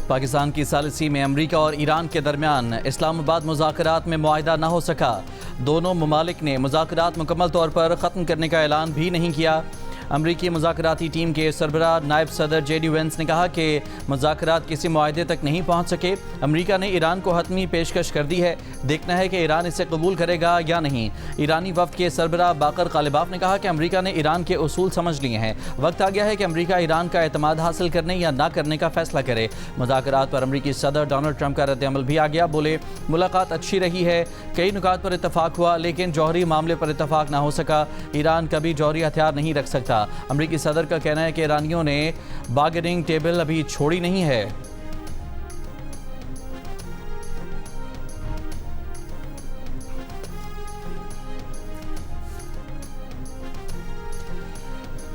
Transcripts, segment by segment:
پاکستان کی ثالثی میں امریکہ اور ایران کے درمیان اسلام آباد مذاکرات میں معاہدہ نہ ہو سکا۔ دونوں ممالک نے مذاکرات مکمل طور پر ختم کرنے کا اعلان بھی نہیں کیا۔ امریکی مذاکراتی ٹیم کے سربراہ نائب صدر جے ڈی وینس نے کہا کہ مذاکرات کسی معاہدے تک نہیں پہنچ سکے۔ امریکہ نے ایران کو حتمی پیشکش کر دی ہے، دیکھنا ہے کہ ایران اسے قبول کرے گا یا نہیں۔ ایرانی وفد کے سربراہ باقر غالباف نے کہا کہ امریکہ نے ایران کے اصول سمجھ لیے ہیں، وقت آ گیا ہے کہ امریکہ ایران کا اعتماد حاصل کرنے یا نہ کرنے کا فیصلہ کرے۔ مذاکرات پر امریکی صدر ڈونلڈ ٹرمپ کا رد عمل بھی آ گیا، بولے ملاقات اچھی رہی ہے، کئی نکات پر اتفاق ہوا لیکن جوہری معاملے پر اتفاق نہ ہو سکا۔ ایران کبھی جوہری ہتھیار نہیں رکھ سکتا۔ امریکی صدر کا کہنا ہے کہ ایرانیوں نے بارگیننگ ٹیبل ابھی چھوڑی نہیں ہے۔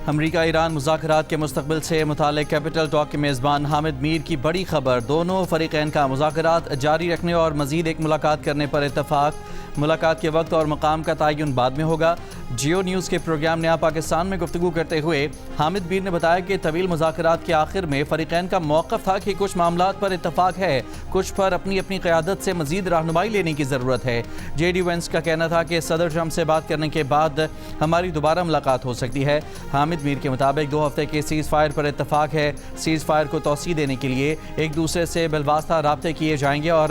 امریکہ ایران مذاکرات کے مستقبل سے متعلق کیپٹل ٹاک کے میزبان حامد میر کی بڑی خبر، دونوں فریقین کا مذاکرات جاری رکھنے اور مزید ایک ملاقات کرنے پر اتفاق۔ ملاقات کے وقت اور مقام کا تعین بعد میں ہوگا۔ جیو نیوز کے پروگرام نیا پاکستان میں گفتگو کرتے ہوئے حامد میر نے بتایا کہ طویل مذاکرات کے آخر میں فریقین کا موقف تھا کہ کچھ معاملات پر اتفاق ہے، کچھ پر اپنی اپنی قیادت سے مزید رہنمائی لینے کی ضرورت ہے۔ جے ڈی وینس کا کہنا تھا کہ صدر ٹرمپ سے بات کرنے کے بعد ہماری دوبارہ ملاقات ہو سکتی ہے۔ حامد میر کے مطابق 2 ہفتے کے سیز فائر پر اتفاق ہے۔ سیز فائر کو توسیع دینے کے لیے ایک دوسرے سے بالواسطہ رابطے کیے جائیں گے اور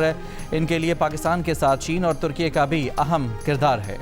ان کے لیے پاکستان کے ساتھ چین اور ترکی کا بھی اہم کردار ہے۔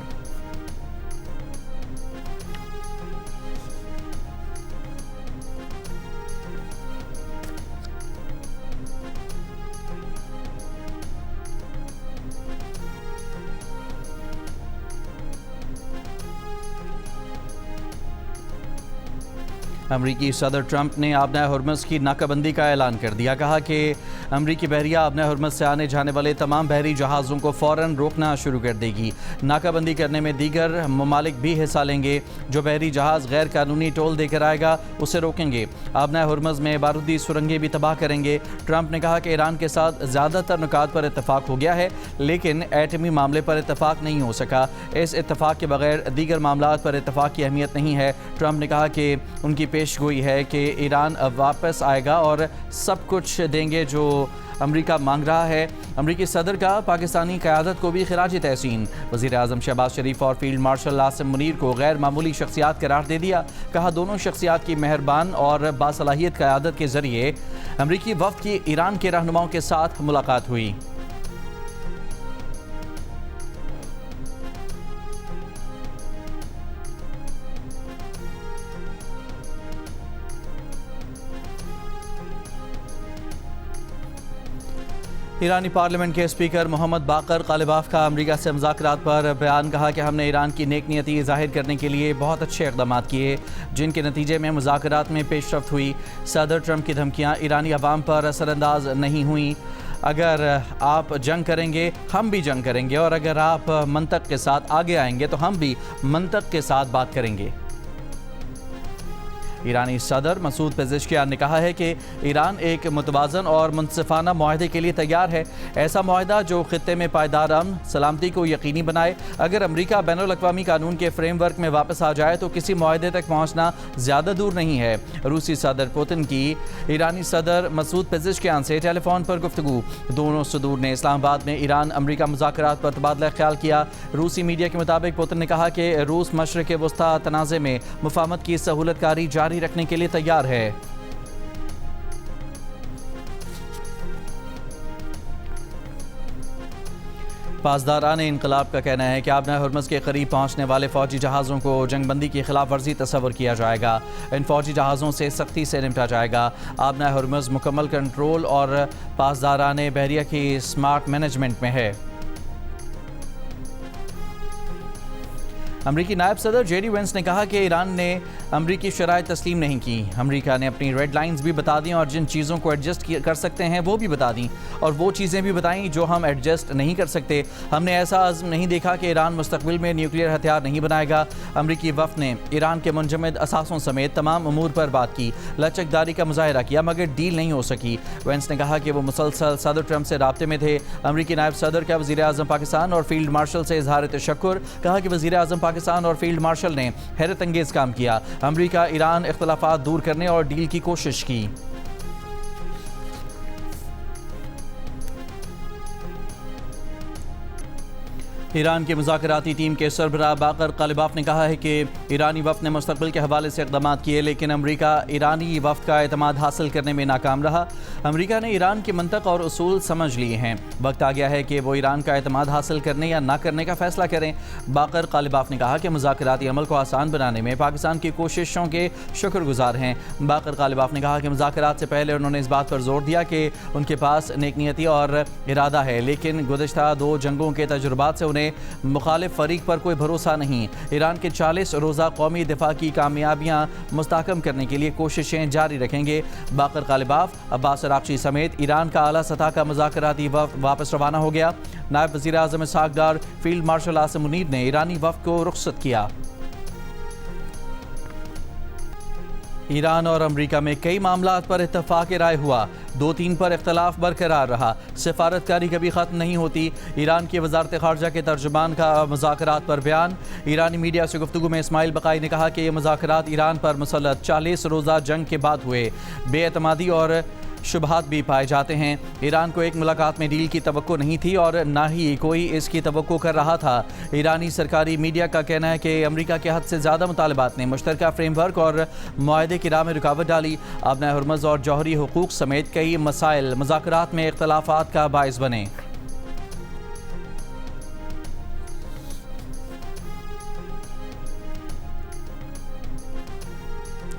امریکی صدر ٹرمپ نے آبنۂ ہرمز کی ناکہ بندی کا اعلان کر دیا، کہا کہ امریکی بحریہ آبنۂ ہرمز سے آنے جانے والے تمام بحری جہازوں کو فوراً روکنا شروع کر دے گی۔ ناکہ بندی کرنے میں دیگر ممالک بھی حصہ لیں گے، جو بحری جہاز غیر قانونی ٹول دے کر آئے گا اسے روکیں گے۔ آبنۂ ہرمز میں بارودی سرنگیں بھی تباہ کریں گے۔ ٹرمپ نے کہا کہ ایران کے ساتھ زیادہ تر نکات پر اتفاق ہو گیا ہے لیکن ایٹمی معاملے پر اتفاق نہیں ہو سکا۔ اس اتفاق کے بغیر دیگر معاملات پر اتفاق کی اہمیت نہیں ہے۔ ٹرمپ نے کہا کہ ان کی پیش گوئی ہے کہ ایران اب واپس آئے گا اور سب کچھ دیں گے جو امریکہ مانگ رہا ہے۔ امریکی صدر کا پاکستانی قیادت کو بھی خراج تحسین۔ وزیر اعظم شہباز شریف اور فیلڈ مارشل عاصم منیر کو غیر معمولی شخصیات قرار دے دیا، کہا دونوں شخصیات کی مہربان اور باصلاحیت قیادت کے ذریعے امریکی وفد کی ایران کے رہنماؤں کے ساتھ ملاقات ہوئی۔ ایرانی پارلیمنٹ کے اسپیکر محمد باقر غالباف کا امریکہ سے مذاکرات پر بیان، کہا کہ ہم نے ایران کی نیک نیتی ظاہر کرنے کے لیے بہت اچھے اقدامات کیے جن کے نتیجے میں مذاکرات میں پیش رفت ہوئی۔ صدر ٹرمپ کی دھمکیاں ایرانی عوام پر اثر انداز نہیں ہوئیں۔ اگر آپ جنگ کریں گے ہم بھی جنگ کریں گے اور اگر آپ منطق کے ساتھ آگے آئیں گے تو ہم بھی منطق کے ساتھ بات کریں گے۔ ایرانی صدر مسعود پزشکیان نے کہا ہے کہ ایران ایک متوازن اور منصفانہ معاہدے کے لیے تیار ہے، ایسا معاہدہ جو خطے میں پائیدار امن سلامتی کو یقینی بنائے۔ اگر امریکہ بین الاقوامی قانون کے فریم ورک میں واپس آ جائے تو کسی معاہدے تک پہنچنا زیادہ دور نہیں ہے۔ روسی صدر پوتن کی ایرانی صدر مسعود پزشکیان سے ٹیلی فون پر گفتگو، دونوں صدور نے اسلام آباد میں ایران امریکہ مذاکرات پر تبادلہ خیال کیا۔ روسی میڈیا کے مطابق پوتن نے کہا کہ روس مشرق وسطی تنازع میں مفاہمت کی سہولت کاری جاری رکھنے کے لیے تیار ہے۔ پاسداران انقلاب کا کہنا ہے کہ آبنۂ ہرمز کے قریب پہنچنے والے فوجی جہازوں کو جنگ بندی کی خلاف ورزی تصور کیا جائے گا۔ ان فوجی جہازوں سے سختی سے نمٹا جائے گا۔ آبنۂ ہرمز مکمل کنٹرول اور پاسداران بحریہ کی سمارٹ مینجمنٹ میں ہے۔ امریکی نائب صدر جے ڈی وینس نے کہا کہ ایران نے امریکی شرائط تسلیم نہیں کی۔ امریکہ نے اپنی ریڈ لائنز بھی بتا دیں اور جن چیزوں کو ایڈجسٹ کر سکتے ہیں وہ بھی بتا دیں اور وہ چیزیں بھی بتائیں جو ہم ایڈجسٹ نہیں کر سکتے۔ ہم نے ایسا عزم نہیں دیکھا کہ ایران مستقبل میں نیوکلیئر ہتھیار نہیں بنائے گا۔ امریکی وفد نے ایران کے منجمد اثاثوں سمیت تمام امور پر بات کی، لچکداری کا مظاہرہ کیا مگر ڈیل نہیں ہو سکی۔ وینس نے کہا کہ وہ مسلسل صدر ٹرمپ سے رابطے میں تھے۔ امریکی نائب صدر کا وزیر اعظم پاکستان اور فیلڈ مارشل سے اظہار تشکر، کہا کہ وزیر اعظم پاکستان اور فیلڈ مارشل نے حیرت انگیز کام کیا۔ امریکہ ایران اختلافات دور کرنے اور ڈیل کی کوشش کی۔ ایران کی مذاکراتی ٹیم کے سربراہ باقر قالباف نے کہا ہے کہ ایرانی وفد نے مستقبل کے حوالے سے اقدامات کیے، لیکن امریکہ ایرانی وفد کا اعتماد حاصل کرنے میں ناکام رہا۔ امریکہ نے ایران کے منطق اور اصول سمجھ لیے ہیں، وقت آ گیا ہے کہ وہ ایران کا اعتماد حاصل کرنے یا نہ کرنے کا فیصلہ کریں۔ باقر قالباف نے کہا کہ مذاکراتی عمل کو آسان بنانے میں پاکستان کی کوششوں کے شکر گزار ہیں۔ باقر قالباف نے کہا کہ مذاکرات سے پہلے انہوں نے اس بات پر زور دیا کہ ان کے پاس نیک نیتی اور ارادہ ہے، لیکن گزشتہ 2 جنگوں کے تجربات سے انہیں مخالف فریق پر کوئی بھروسہ نہیں۔ ایران کے 40 روزہ قومی دفاع کی کامیابیاں مستحکم کرنے کے لیے کوششیں جاری رکھیں گے۔ باقر قالباف، عباس عراقچی سمیت ایران کا اعلیٰ سطح کا مذاکراتی وفد واپس روانہ ہو گیا۔ نائب وزیر اعظم اسحاق ڈار، فیلڈ مارشل عاصم منیر نے ایرانی وفد کو رخصت کیا۔ ایران اور امریکہ میں کئی معاملات پر اتفاق رائے ہوا، 2-3 پر اختلاف برقرار رہا۔ سفارتکاری کبھی ختم نہیں ہوتی، ایران کی وزارت خارجہ کے ترجمان کا مذاکرات پر بیان۔ ایرانی میڈیا سے گفتگو میں اسماعیل بقائی نے کہا کہ یہ مذاکرات ایران پر مسلط 40 روزہ جنگ کے بعد ہوئے، بے اعتمادی اور شبہات بھی پائے جاتے ہیں۔ ایران کو ایک ملاقات میں ڈیل کی توقع نہیں تھی اور نہ ہی کوئی اس کی توقع کر رہا تھا۔ ایرانی سرکاری میڈیا کا کہنا ہے کہ امریکہ کے حد سے زیادہ مطالبات نے مشترکہ فریم ورک اور معاہدے کی راہ میں رکاوٹ ڈالی۔ آبنائے ہرمز اور جوہری حقوق سمیت کئی مسائل مذاکرات میں اختلافات کا باعث بنے۔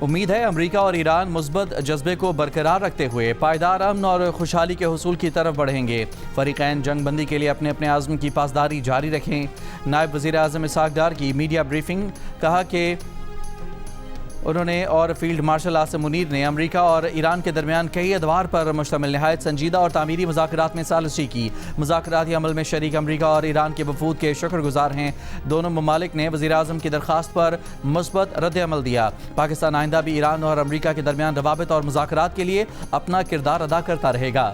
امید ہے امریکہ اور ایران مثبت جذبے کو برقرار رکھتے ہوئے پائیدار امن اور خوشحالی کے حصول کی طرف بڑھیں گے۔ فریقین جنگ بندی کے لیے اپنے اپنے عزم کی پاسداری جاری رکھیں۔ نائب وزیر اعظم اسحاق ڈار کی میڈیا بریفنگ، کہا کہ انہوں نے اور فیلڈ مارشل عاصم منیر نے امریکہ اور ایران کے درمیان کئی ادوار پر مشتمل نہایت سنجیدہ اور تعمیری مذاکرات میں ثالثی کی۔ مذاکراتی عمل میں شریک امریکہ اور ایران کے وفود کے شکر گزار ہیں۔ دونوں ممالک نے وزیر اعظم کی درخواست پر مثبت رد عمل دیا۔ پاکستان آئندہ بھی ایران اور امریکہ کے درمیان روابط اور مذاکرات کے لیے اپنا کردار ادا کرتا رہے گا۔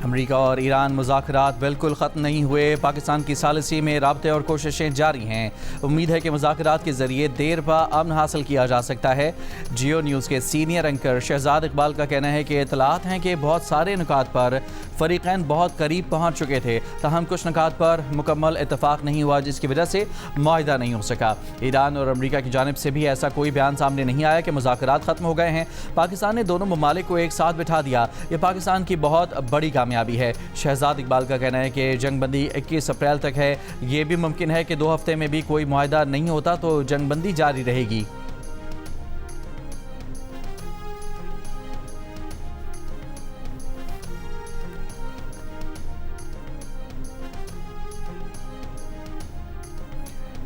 امریکہ اور ایران مذاکرات بالکل ختم نہیں ہوئے، پاکستان کی ثالثی میں رابطے اور کوششیں جاری ہیں۔ امید ہے کہ مذاکرات کے ذریعے دیر پا امن حاصل کیا جا سکتا ہے۔ جیو نیوز کے سینئر اینکر شہزاد اقبال کا کہنا ہے کہ اطلاعات ہیں کہ بہت سارے نکات پر فریقین بہت قریب پہنچ چکے تھے، تاہم کچھ نکات پر مکمل اتفاق نہیں ہوا، جس کی وجہ سے معاہدہ نہیں ہو سکا۔ ایران اور امریکہ کی جانب سے بھی ایسا کوئی بیان سامنے نہیں آیا کہ مذاکرات ختم ہو گئے ہیں۔ پاکستان نے دونوں ممالک کو ایک ساتھ بٹھا دیا، یہ پاکستان کی بہت بڑی کامیابی ہے۔ شہزاد اقبال کا کہنا ہے کہ جنگ بندی 21 اپریل تک ہے، یہ بھی ممکن ہے کہ 2 ہفتے میں بھی کوئی معاہدہ نہیں ہوتا تو جنگ بندی جاری رہے گی۔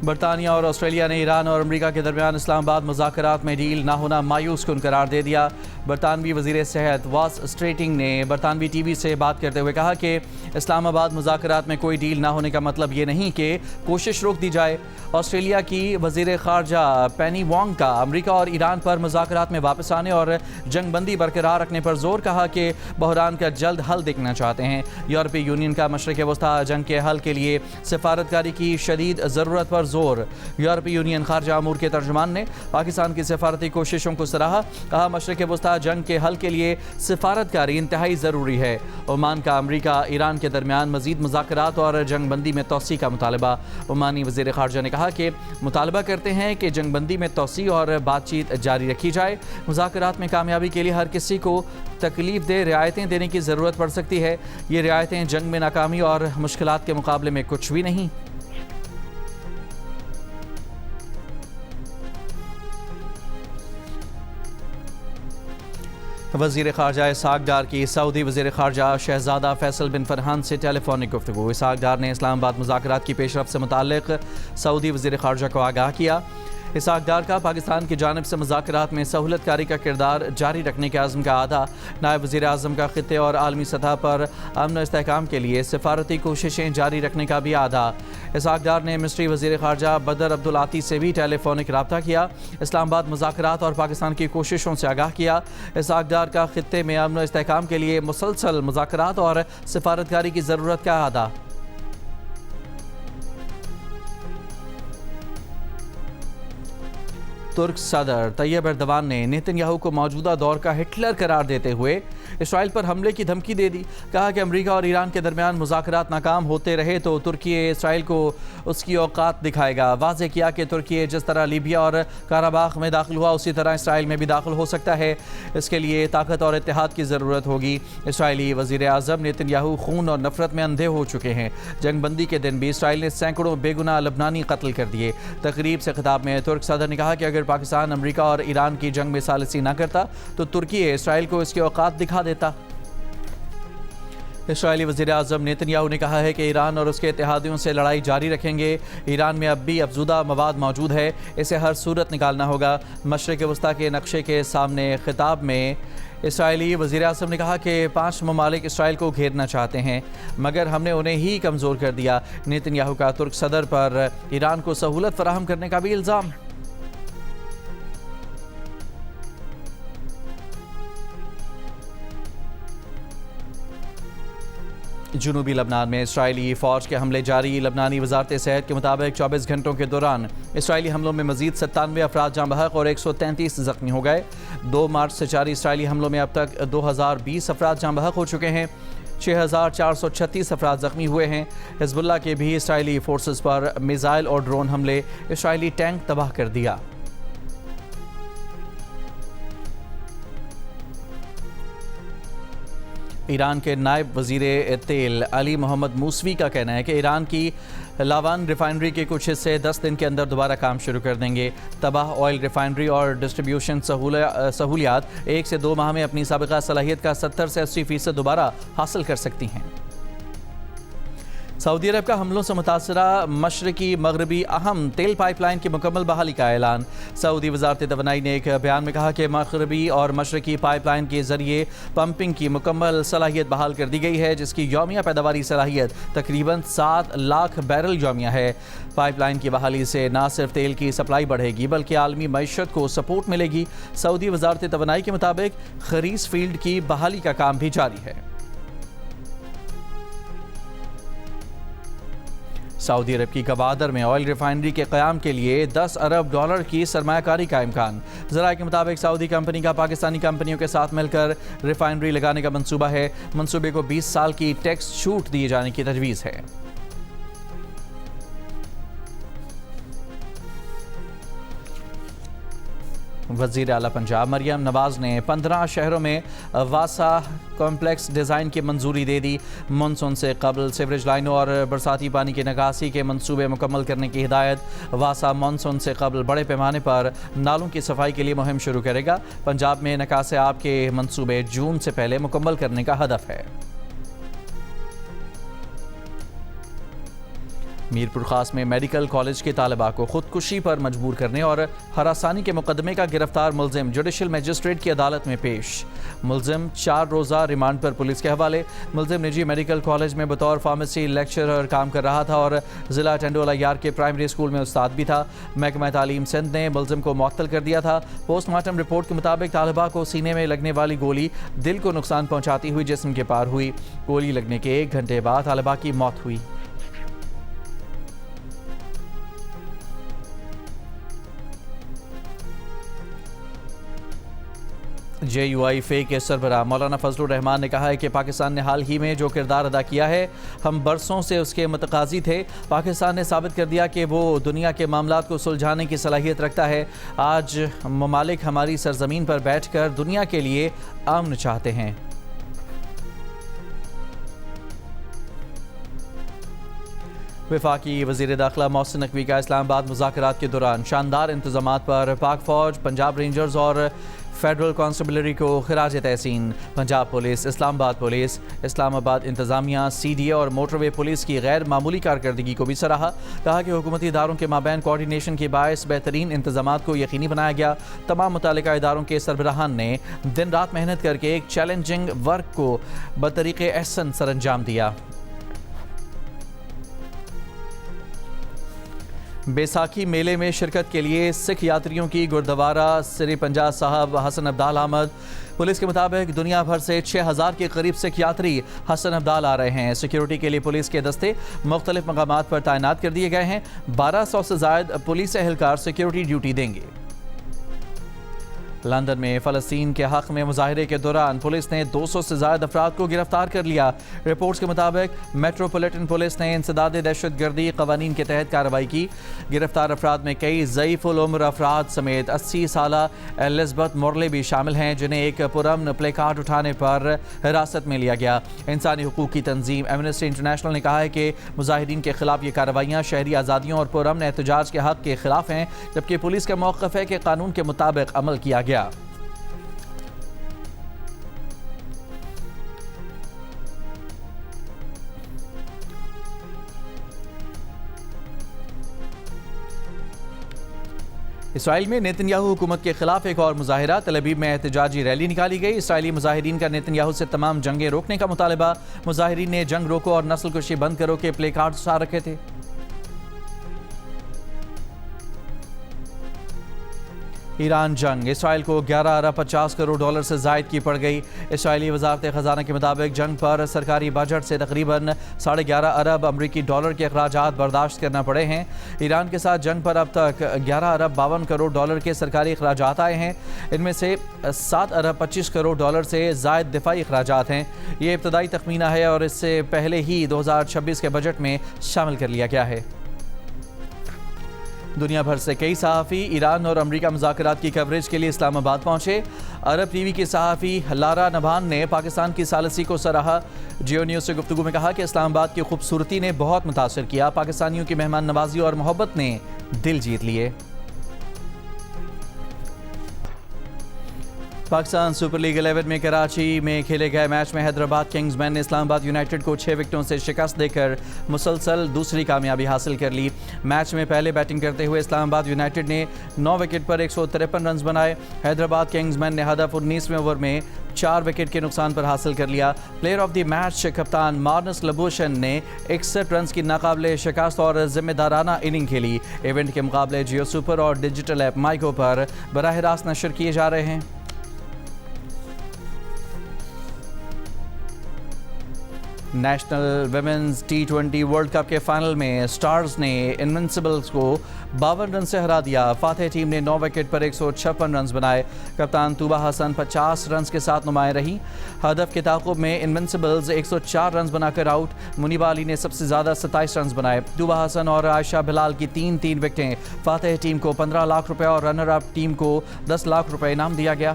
برطانیہ اور آسٹریلیا نے ایران اور امریکہ کے درمیان اسلام آباد مذاکرات میں ڈیل نہ ہونا مایوس کن قرار دے دیا۔ برطانوی وزیر صحت واس اسٹریٹنگ نے برطانوی ٹی وی سے بات کرتے ہوئے کہا کہ اسلام آباد مذاکرات میں کوئی ڈیل نہ ہونے کا مطلب یہ نہیں کہ کوشش روک دی جائے۔ آسٹریلیا کی وزیر خارجہ پینی وانگ کا امریکہ اور ایران پر مذاکرات میں واپس آنے اور جنگ بندی برقرار رکھنے پر زور، کہا کہ بحران کا جلد حل دیکھنا چاہتے ہیں۔ یورپی یونین کا مشرق وسطی جنگ کے حل کے لیے سفارتکاری کی شدید ضرورت پر زور۔ یورپی یونین خارجہ امور کے ترجمان نے پاکستان کی سفارتی کوششوں کو سراہا، کہا مشرق وسطی جنگ کے حل کے لیے سفارتکاری انتہائی ضروری ہے۔ عمان کا امریکہ ایران کے درمیان مزید مذاکرات اور جنگ بندی میں توسیع کا مطالبہ۔ عمانی وزیر خارجہ نے کہا کہ مطالبہ کرتے ہیں کہ جنگ بندی میں توسیع اور بات چیت جاری رکھی جائے۔ مذاکرات میں کامیابی کے لیے ہر کسی کو تکلیف دہ رعایتیں دینے کی ضرورت پڑ سکتی ہے، یہ رعایتیں جنگ میں ناکامی اور مشکلات کے مقابلے میں کچھ بھی نہیں۔ وزیر خارجہ اسحاق ڈار کی سعودی وزیر خارجہ شہزادہ فیصل بن فرحان سے ٹیلی فونک گفتگو۔ اسحاق ڈار نے اسلام آباد مذاکرات کی پیش رفت سے متعلق سعودی وزیر خارجہ کو آگاہ کیا۔ اسحاق ڈار کا پاکستان کی جانب سے مذاکرات میں سہولت کاری کا کردار جاری رکھنے کے عزم کا اعادہ۔ نائب وزیر اعظم کا خطے اور عالمی سطح پر امن و استحکام کے لیے سفارتی کوششیں جاری رکھنے کا بھی اعادہ۔ اسحاق ڈار نے مصری وزیر خارجہ بدر عبدالعاطی سے بھی ٹیلی فونک رابطہ کیا، اسلام آباد مذاکرات اور پاکستان کی کوششوں سے آگاہ کیا۔ اسحاق ڈار کا خطے میں امن و استحکام کے لیے مسلسل مذاکرات اور سفارتکاری کی ضرورت کا اعادہ۔ ترک صدر طیب ایردوان نے نیتن یاہو کو موجودہ دور کا ہٹلر قرار دیتے ہوئے اسرائیل پر حملے کی دھمکی دے دی. کہا کہ امریکہ اور ایران کے درمیان مذاکرات ناکام ہوتے رہے تو ترکی اسرائیل کو اس کی اوقات دکھائے گا. واضح کیا کہ ترکی جس طرح لیبیا اور کاراباخ میں داخل ہوا اسی طرح اسرائیل میں بھی داخل ہو سکتا ہے. اس کے لیے طاقت اور اتحاد کی ضرورت ہوگی. اسرائیلی وزیر اعظم نیتن یاہو خون اور نفرت میں اندھے ہو چکے ہیں. جنگ بندی کے دن بھی اسرائیل نے سینکڑوں بے گناہ لبنانی قتل کر دیے. تقریب سے خطاب میں ترک صدر نے کہا کہ اگر پاکستان امریکہ اور ایران کی جنگ میں ثالثی نہ کرتا تو ترکی اسرائیل کو اس کے اوقات دکھا دیتا. اسرائیلی وزیر اعظم نیتن یاہو نے کہا ہے کہ ایران اور اس کے اتحادیوں سے لڑائی جاری رکھیں گے. ایران میں اب بھی افزودہ مواد موجود ہے, اسے ہر صورت نکالنا ہوگا. مشرق وسطیٰ کے نقشے کے سامنے خطاب میں اسرائیلی وزیر اعظم نے کہا کہ 5 ممالک اسرائیل کو گھیرنا چاہتے ہیں مگر ہم نے انہیں ہی کمزور کر دیا. نیتن یاہو کا ترک صدر پر ایران کو سہولت فراہم کرنے کا بھی الزام ہے. جنوبی لبنان میں اسرائیلی فوج کے حملے جاری. لبنانی وزارت صحت کے مطابق 24 گھنٹوں کے دوران اسرائیلی حملوں میں مزید 97 افراد جاں بحق اور 133 زخمی ہو گئے. 2 مارچ سے جاری اسرائیلی حملوں میں اب تک 2020 افراد جاں بحق ہو چکے ہیں. 6436 افراد زخمی ہوئے ہیں. حزب اللہ کے بھی اسرائیلی فورسز پر میزائل اور ڈرون حملے, اسرائیلی ٹینک تباہ کر دیا. ایران کے نائب وزیر تیل علی محمد موسوی کا کہنا ہے کہ ایران کی لاوان ریفائنری کے کچھ حصے 10 دن کے اندر دوبارہ کام شروع کر دیں گے. تباہ آئل ریفائنری اور ڈسٹریبیوشن سہولیات 1 سے 2 ماہ میں اپنی سابقہ صلاحیت کا 70 سے 80% دوبارہ حاصل کر سکتی ہیں. سعودی عرب کا حملوں سے متاثرہ مشرقی مغربی اہم تیل پائپ لائن کی مکمل بحالی کا اعلان. سعودی وزارت توانائی نے ایک بیان میں کہا کہ مغربی اور مشرقی پائپ لائن کے ذریعے پمپنگ کی مکمل صلاحیت بحال کر دی گئی ہے جس کی یومیہ پیداواری صلاحیت تقریباً 7 لاکھ بیرل یومیہ ہے. پائپ لائن کی بحالی سے نہ صرف تیل کی سپلائی بڑھے گی بلکہ عالمی معیشت کو سپورٹ ملے گی. سعودی وزارت توانائی کے مطابق خریز فیلڈ کی بحالی کا کام بھی جاری ہے. سعودی عرب کی گوادر میں آئل ریفائنری کے قیام کے لیے $10 ارب کی سرمایہ کاری کا امکان. ذرائع کے مطابق سعودی کمپنی کا پاکستانی کمپنیوں کے ساتھ مل کر ریفائنری لگانے کا منصوبہ ہے. منصوبے کو 20 سال کی ٹیکس چھوٹ دیے جانے کی تجویز ہے. وزیر اعلیٰ پنجاب مریم نواز نے 15 شہروں میں واسا کمپلیکس ڈیزائن کی منظوری دے دی. مانسون سے قبل سیوریج لائنوں اور برساتی پانی کی نکاسی کے منصوبے مکمل کرنے کی ہدایت. واسا مانسون سے قبل بڑے پیمانے پر نالوں کی صفائی کے لیے مہم شروع کرے گا. پنجاب میں نکاس آب کے منصوبے جون سے پہلے مکمل کرنے کا ہدف ہے. میرپور خاص میں میڈیکل کالج کے طالبہ کو خودکشی پر مجبور کرنے اور ہراسانی کے مقدمے کا گرفتار ملزم جوڈیشل مجسٹریٹ کی عدالت میں پیش. ملزم 4 روزہ ریمانڈ پر پولیس کے حوالے. ملزم نجی میڈیکل کالج میں بطور فارمیسی لیکچرر کام کر رہا تھا اور ضلع ٹنڈو علیار کے پرائمری اسکول میں استاد بھی تھا. محکمہ تعلیم سندھ نے ملزم کو معطل کر دیا تھا. پوسٹ مارٹم رپورٹ کے مطابق طالبہ کو سینے میں لگنے والی گولی دل کو نقصان پہنچاتی ہوئی جسم کے پار ہوئی. گولی لگنے کے 1 گھنٹے بعد طالبہ کی موت ہوئی. JUI کے سربراہ مولانا فضل الرحمان نے کہا ہے کہ پاکستان نے حال ہی میں جو کردار ادا کیا ہے ہم برسوں سے اس کے متقاضی تھے. پاکستان نے ثابت کر دیا کہ وہ دنیا کے معاملات کو سلجھانے کی صلاحیت رکھتا ہے. آج ممالک ہماری سرزمین پر بیٹھ کر دنیا کے لیے امن چاہتے ہیں. وفاقی وزیر داخلہ محسن نقوی کا اسلام آباد مذاکرات کے دوران شاندار انتظامات پر پاک فوج, پنجاب رینجرز اور فیڈرل کانسٹیبلری کو خراج تحسین. پنجاب پولیس, اسلام آباد پولیس, اسلام آباد انتظامیہ, CDA اور موٹر وے پولیس کی غیر معمولی کارکردگی کو بھی سراہا. کہا کہ حکومتی اداروں کے مابین کوارڈینیشن کے باعث بہترین انتظامات کو یقینی بنایا گیا. تمام متعلقہ اداروں کے سربراہان نے دن رات محنت کر کے ایک چیلنجنگ ورک کو بطریق احسن سر انجام دیا. بیساکھی میلے میں شرکت کے لیے سکھ یاتریوں کی گردوارہ سری پنجا صاحب حسن عبدال آمد. پولیس کے مطابق دنیا بھر سے 6000 کے قریب سکھ یاتری حسن عبدال آ رہے ہیں. سیکیورٹی کے لیے پولیس کے دستے مختلف مقامات پر تعینات کر دیے گئے ہیں. 1200 سے زائد پولیس اہلکار سیکیورٹی ڈیوٹی دیں گے. لندن میں فلسطین کے حق میں مظاہرے کے دوران پولیس نے 200 سے زائد افراد کو گرفتار کر لیا۔ رپورٹس کے مطابق میٹروپولیٹن پولیس نے انسداد دہشت گردی قوانین کے تحت کارروائی کی۔ گرفتار افراد میں کئی ضعیف العمر افراد سمیت 80 سالہ الزبتھ مورلے بھی شامل ہیں، جنہیں ایک پرامن پلے کارڈ اٹھانے پر حراست میں لیا گیا۔ انسانی حقوق کی تنظیم ایمنسٹی انٹرنیشنل نے کہا ہے کہ مظاہرین کے خلاف یہ کارروائیاں شہری آزادیوں اور پرامن احتجاج کے حق کے خلاف ہیں، جبکہ پولیس کا موقف ہے کہ قانون کے مطابق عمل کیا گیا۔ اسرائیل میں نیتن یاہو حکومت کے خلاف ایک اور مظاہرہ، تل ابیب میں احتجاجی ریلی نکالی گئی۔ اسرائیلی مظاہرین کا نیتن یاہو سے تمام جنگیں روکنے کا مطالبہ۔ مظاہرین نے جنگ روکو اور نسل کشی بند کرو کے پلے کارڈ اٹھا رکھے تھے۔ ایران جنگ، اسرائیل کو 11 ارب 50 کروڑ ڈالر سے زائد کی پڑ گئی۔ اسرائیلی وزارت خزانہ کے مطابق جنگ پر سرکاری بجٹ سے تقریباً 11.5 ارب امریکی ڈالر کے اخراجات برداشت کرنا پڑے ہیں۔ ایران کے ساتھ جنگ پر اب تک 11 ارب 52 کروڑ ڈالر کے سرکاری اخراجات آئے ہیں، ان میں سے 7 ارب 25 کروڑ ڈالر سے زائد دفاعی اخراجات ہیں۔ یہ ابتدائی تخمینہ ہے اور اس سے پہلے ہی 2026 کے بجٹ میں شامل کر لیا گیا ہے۔ دنیا بھر سے کئی صحافی ایران اور امریکہ مذاکرات کی کوریج کے لیے اسلام آباد پہنچے۔ عرب ٹی وی کی صحافی لارا نبھان نے پاکستان کی ثالثی کو سراہا۔ جیو نیوز سے گفتگو میں کہا کہ اسلام آباد کی خوبصورتی نے بہت متاثر کیا، پاکستانیوں کی مہمان نوازی اور محبت نے دل جیت لیے۔ پاکستان سپر لیگ 11 میں کراچی میں کھیلے گئے میچ میں حیدرآباد کنگز مین نے اسلام آباد یونائیٹڈ کو 6 وکٹوں سے شکست دے کر مسلسل دوسری کامیابی حاصل کر لی۔ میچ میں پہلے بیٹنگ کرتے ہوئے اسلام آباد یونائیٹڈ نے 9 وکٹ پر 153 رنز بنائے۔ حیدرآباد کنگز مین نے ہدف 19ویں اوور میں 4 وکٹ کے نقصان پر حاصل کر لیا۔ پلیئر آف دی میچ کپتان مارنس لبوشن نے 61 رنز کی ناقابل شکست اور ذمہ دارانہ اننگ کھیلی۔ ایونٹ کے مقابلے جیو سپر اور ڈیجیٹل ایپ مائیکو پر براہ راست نشر کیے جا رہے ہیں۔ National women's T20 world cup کے فائنل میں سٹارز نے انوینسیبلز کو 52 رن سے ہرا دیا۔ فاتح ٹیم نے 9 وکٹ پر 156 رنز بنائے۔ کپتان طوبہ حسن 50 رنز کے ساتھ نمایاں رہی۔ ہدف کے تعاقب میں انوینسیبلز 104 رنز بنا کر آؤٹ۔ منیبہ علی نے سب سے زیادہ 27 رنز بنائے۔ طوبہ حسن اور عائشہ بلال کی 3 وکٹیں۔ فاتح ٹیم کو 15 لاکھ روپے اور رنر اپ ٹیم کو 10 لاکھ روپے انعام دیا گیا۔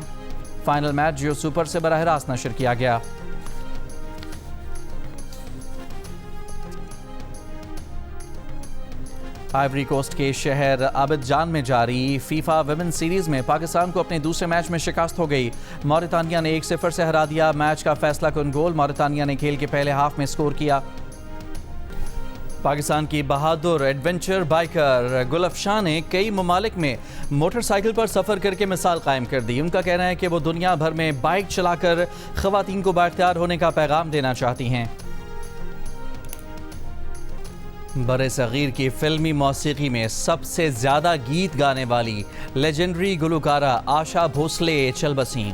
فائنل میچ جیو سپر سے براہ راست نشر کیا گیا۔ آئیوری کوسٹ کے شہر عابدجان میں جاری فیفا ویمن سیریز میں پاکستان کو اپنے دوسرے میچ میں شکست ہو گئی۔ موریتانیہ نے 1-0 سے ہرا دیا۔ میچ کا فیصلہ کن گول موریتانیہ نے کھیل کے پہلے ہاف میں سکور کیا۔ پاکستان کی بہادر ایڈونچر بائیکر گل افشاں نے کئی ممالک میں موٹر سائیکل پر سفر کر کے مثال قائم کر دی۔ ان کا کہنا ہے کہ وہ دنیا بھر میں بائیک چلا کر خواتین کو بااختیار ہونے کا پیغام دینا چاہتی ہیں۔ برِ صغیر کی فلمی موسیقی میں سب سے زیادہ گیت گانے والی لیجنڈری گلوکارہ آشا بھوسلے چل بسیں۔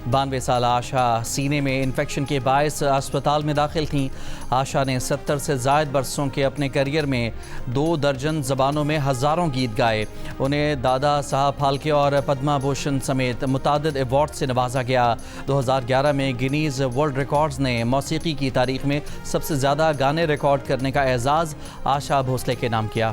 92 سالہ آشا سینے میں انفیکشن کے باعث اسپتال میں داخل تھیں۔ آشا نے 70 سے زائد برسوں کے اپنے کیریئر میں 2 درجن زبانوں میں ہزاروں گیت گائے۔ انہیں دادا صاحب پھالکے اور پدما بھوشن سمیت متعدد ایوارڈ سے نوازا گیا۔ 2011 میں گینیز ورلڈ ریکارڈز نے موسیقی کی تاریخ میں سب سے زیادہ گانے ریکارڈ کرنے کا اعزاز آشا بھوسلے کے نام کیا۔